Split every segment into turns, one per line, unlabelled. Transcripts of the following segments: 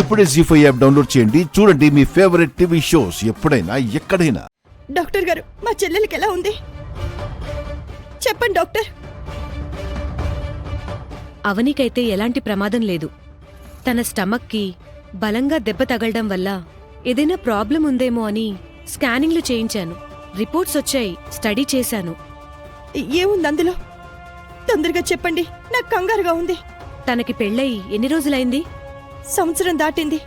ఇప్పుడే జీ5 app download చేయండి. చూడండి మీ ఫేవరెట్ టీవీ షోస్ ఎప్పుడైనా ఎక్కడైనా.
డాక్టర్ గారు, మా చెల్లెలికి ఎలా ఉంది చెప్పండి డాక్టర్.
అవనికైతే ఎలాంటి ప్రమాదం లేదు. తన స్టమక్కి బలంగా దెబ్బ తగలడం వల్ల ఏదైనా ప్రాబ్లం ఉందేమో అని స్కానింగ్లు చేయించాను. రిపోర్ట్స్ వచ్చాయి, స్టడీ చేశాను.
ఏముంది అందులో? తొందరగా చెప్పండి, నాకు కంగారుగా ఉంది.
తనకి పెళ్ళయి ఎన్ని రోజులైంది?
సంవత్సరం దాటింది.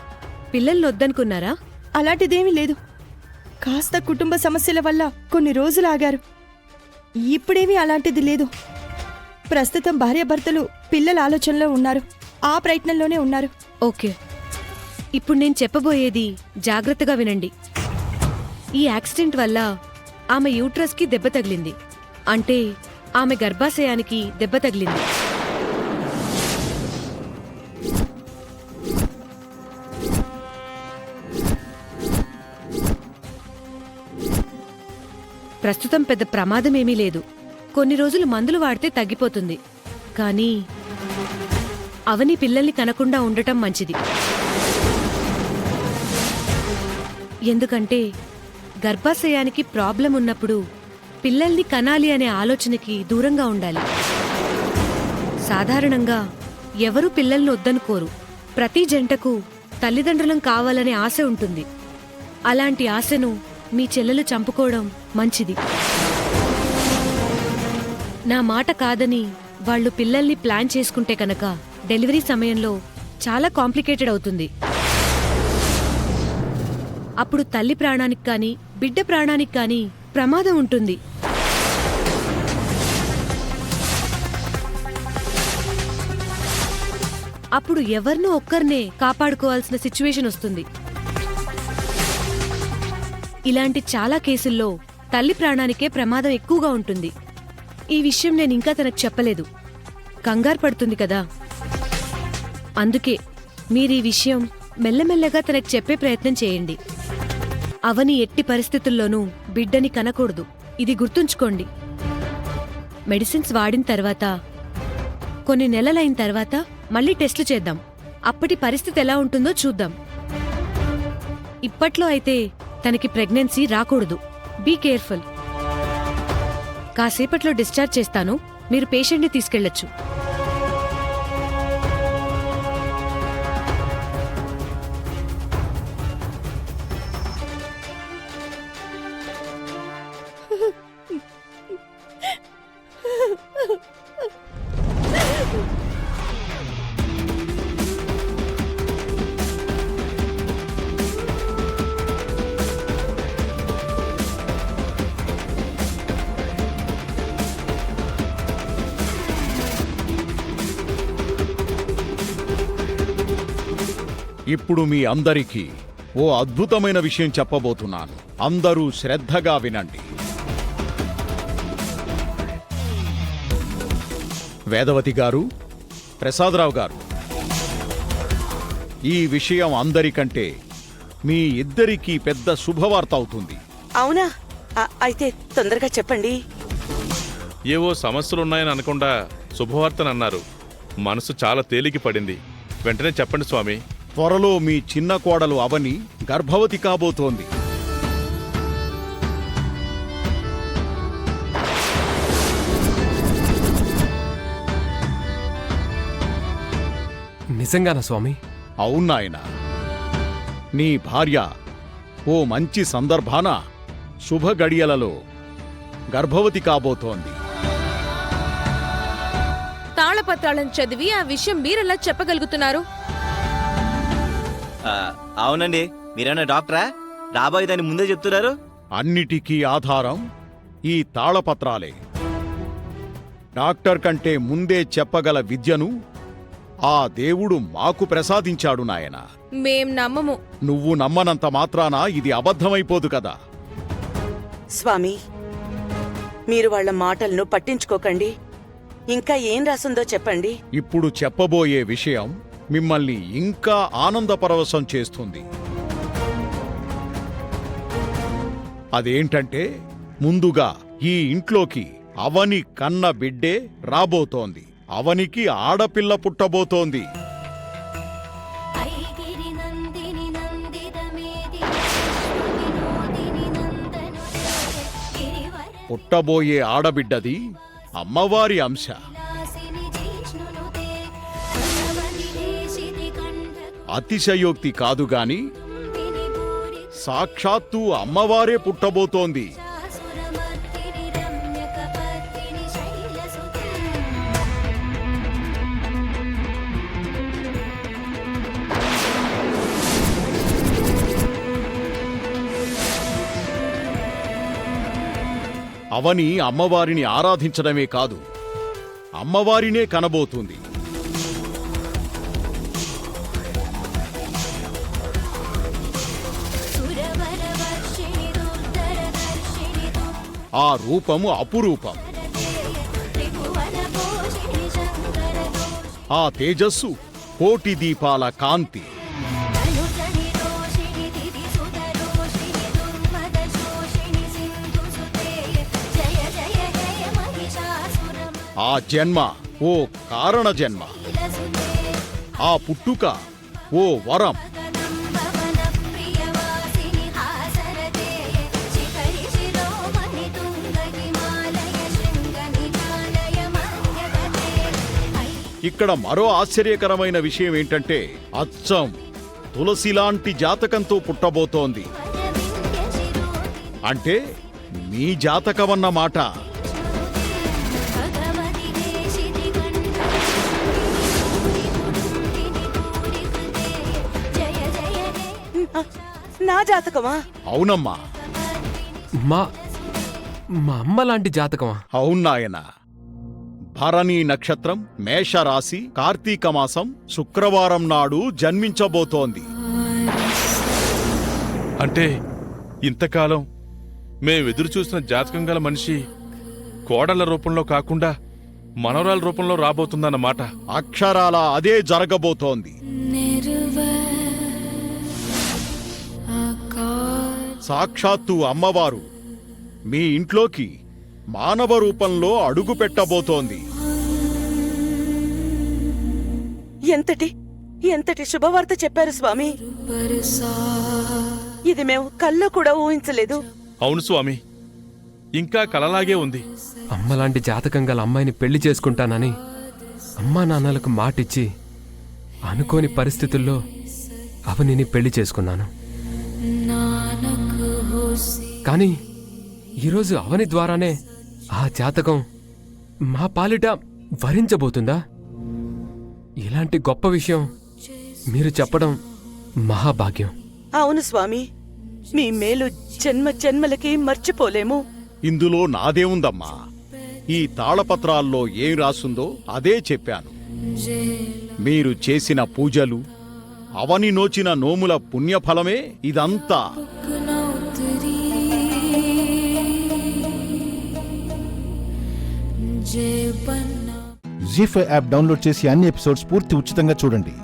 పిల్లల్ని వద్దనుకున్నారా?
అలాంటిదేమీ లేదు. కాస్త కుటుంబ సమస్యల వల్ల కొన్ని రోజులు ఆగారు. ఇప్పుడేమీ అలాంటిది లేదు. ప్రస్తుతం భార్యాభర్తలు పిల్లల ఆలోచనలో ఉన్నారు. ఆ ప్రయత్నంలోనే ఉన్నారు.
ఓకే, ఇప్పుడు నేను చెప్పబోయేది జాగ్రత్తగా వినండి. ఈ యాక్సిడెంట్ వల్ల ఆమె యూట్రస్కి దెబ్బ తగిలింది. అంటే ఆమె గర్భాశయానికి దెబ్బ తగిలింది. ప్రస్తుతం పెద్ద ప్రమాదమేమీ లేదు. కొన్ని రోజులు మందులు వాడితే తగ్గిపోతుంది. కానీ అవని పిల్లల్ని కనకుండా ఉండటం మంచిది. ఎందుకంటే గర్భాశయానికి ప్రాబ్లం ఉన్నప్పుడు పిల్లల్ని కనాలి అనే ఆలోచనకి దూరంగా ఉండాలి. సాధారణంగా ఎవరూ పిల్లల్ని వద్దనుకోరు. ప్రతి జంటకు తల్లిదండ్రులం కావాలనే ఆశ ఉంటుంది. అలాంటి ఆశను మీ చెల్లెలు చంపుకోవడం మంచిది. నా మాట కాదని వాళ్ళు పిల్లల్ని ప్లాన్ చేసుకుంటే కనుక డెలివరీ సమయంలో చాలా కాంప్లికేటెడ్ అవుతుంది. అప్పుడు తల్లి ప్రాణానికి కానీ బిడ్డ ప్రాణానికి కానీ ప్రమాదం ఉంటుంది. అప్పుడు ఎవరినో ఒక్కరినే కాపాడుకోవాల్సిన సిచ్యువేషన్ వస్తుంది. ఇలాంటి చాలా కేసుల్లో తల్లి ప్రాణానికే ప్రమాదం ఎక్కువగా ఉంటుంది. ఈ విషయం నేనింకా తనకు చెప్పలేదు. కంగారు పడుతుంది కదా. అందుకే మీరీ విషయం మెల్లమెల్లగా తనకు చెప్పే ప్రయత్నం చేయండి. అవని ఎట్టి పరిస్థితుల్లోనూ బిడ్డని కనకూడదు. ఇది గుర్తుంచుకోండి. మెడిసిన్స్ వాడిన తర్వాత కొన్ని నెలలైన తర్వాత మళ్ళీ టెస్టులు చేద్దాం. అప్పటి పరిస్థితి ఎలా ఉంటుందో చూద్దాం. ఇప్పట్లో అయితే తనకి ప్రెగ్నెన్సీ రాకూడదు. Be careful. కాసేపట్లో డిశ్చార్జ్ చేస్తాను. మీరు పేషెంట్ని తీసుకెళ్లొచ్చు.
ఇప్పుడు మీ అందరికీ ఓ అద్భుతమైన విషయం చెప్పబోతున్నాను. అందరూ శ్రద్ధగా వినండి. వేదవతి గారు, ప్రసాదరావు గారు, ఈ విషయం అందరికంటే మీ ఇద్దరికీ పెద్ద శుభవార్త అవుతుంది.
అవునా? అయితే తొందరగా చెప్పండి.
ఏవో సమస్యలున్నాయని అనకుండా శుభవార్తనన్నారు. మనసు చాలా తేలిక పడింది. వెంటనే చెప్పండి స్వామి.
త్వరలో మీ చిన్న కోడలు అవని గర్భవతి కాబోతోంది.
నిజంగానా స్వామి?
అవునాయనా. నీ భార్య ఓ మంచి సందర్భాన శుభ గడియలలో గర్భవతి కాబోతోంది.
తాళపత్రాలను చదివి ఆ విషయం మీరెలా చెప్పగలుగుతున్నారు?
అవునండి, మీరేమన్నా డాక్టరా? రాబోయేదాన్ని ముందే చెప్తున్నారు.
అన్నిటికీ ఆధారం ఈ తాళపత్రాలే. డాక్టర్ కంటే ముందే చెప్పగల విద్యను ఆ దేవుడు మాకు ప్రసాదించాడు నాయనా.
మేం నమ్మము.
నువ్వు నమ్మనంత మాత్రాన ఇది అబద్ధమైపోదు కదా.
స్వామి, మీరు వాళ్ళ మాటలను పట్టించుకోకండి. ఇంకా ఏం రాసిందో చెప్పండి.
ఇప్పుడు చెప్పబోయే విషయం మిమ్మల్ని ఇంకా ఆనందపరవశం చేస్తుంది. అదేంటంటే, ముందుగా ఈ ఇంట్లోకి అవని కన్న బిడ్డే రాబోతోంది. అవనికి ఆడపిల్ల పుట్టబోతోంది. పుట్టబోయే ఆడబిడ్డది అమ్మవారి అంశ. అతిశయోక్తి కాదు గాని సాక్షాత్తు అమ్మవారే పుట్టబోతోంది. అవని అమ్మవారిని ఆరాధించడమే కాదు, అమ్మవారినే కనబోతుంది. ఆ రూపము అపురూపం. ఆ తేజస్సు కోటి దీపాల కాంతి. ఆ జన్మ ఓ కారణ జన్మ, ఆ పుట్టుక ఓ వరం. ఇక్కడ మరో ఆశ్చర్యకరమైన విషయం ఏంటంటే అచ్చం తులసిలాంటి జాతకంతో పుట్టబోతోంది. అంటే మీ జాతకమన్నమాట.
నా జాతకమా?
అవునమ్మా.
మా మా అమ్మ లాంటి జాతకమా?
అవునాయనా. భరణీ నక్షత్రం, మేషరాశి, కార్తీక మాసం, శుక్రవారం నాడు జన్మించబోతోంది.
అంటే ఇంతకాలం మేమెదురు చూసిన జాతకం గల మనిషి కోడళ్ల రూపంలో కాకుండా మనవరాల రూపంలో రాబోతుందన్నమాట.
అక్షరాల అదే జరగబోతోంది. సాక్షాత్తు అమ్మవారు మీ ఇంట్లోకి మానవ రూపంలో అడుగు పెట్టబోతోంది.
ఎంతటి శుభవార్త చెప్పారు స్వామి. ఇది మేము కల్లో కూడా ఊహించలేదు.
అవును స్వామి, ఇంకా కలలాగే ఉంది.
అమ్మలాంటి జాతకం గల అమ్మాయిని పెళ్లి చేసుకుంటానని అమ్మా నాన్నలకు మాటిచ్చి అనుకోని పరిస్థితుల్లో అవనిని పెళ్లి చేసుకున్నాను. కానీ ఈరోజు అవని ద్వారానే ఆ జాతకం మా పాలిట వరించబోతుందా? ఇలాంటి గొప్ప విషయం మీరు చెప్పడం మహాభాగ్యం.
అవును స్వామి, మీ మేలు జన్మ జన్మలకి మర్చిపోలేము.
ఇందులో నాదేముందమ్మా? ఈ తాళపత్రాల్లో ఏం రాసుందో అదే చెప్పాను. మీరు చేసిన పూజలు, అవని నోచిన నోముల పుణ్యఫలమే ఇదంతా.
జీ5 యాప్ డౌన్లోడ్ చేసి అన్ని ఎపిసోడ్స్ పూర్తి ఉచితంగా చూడండి.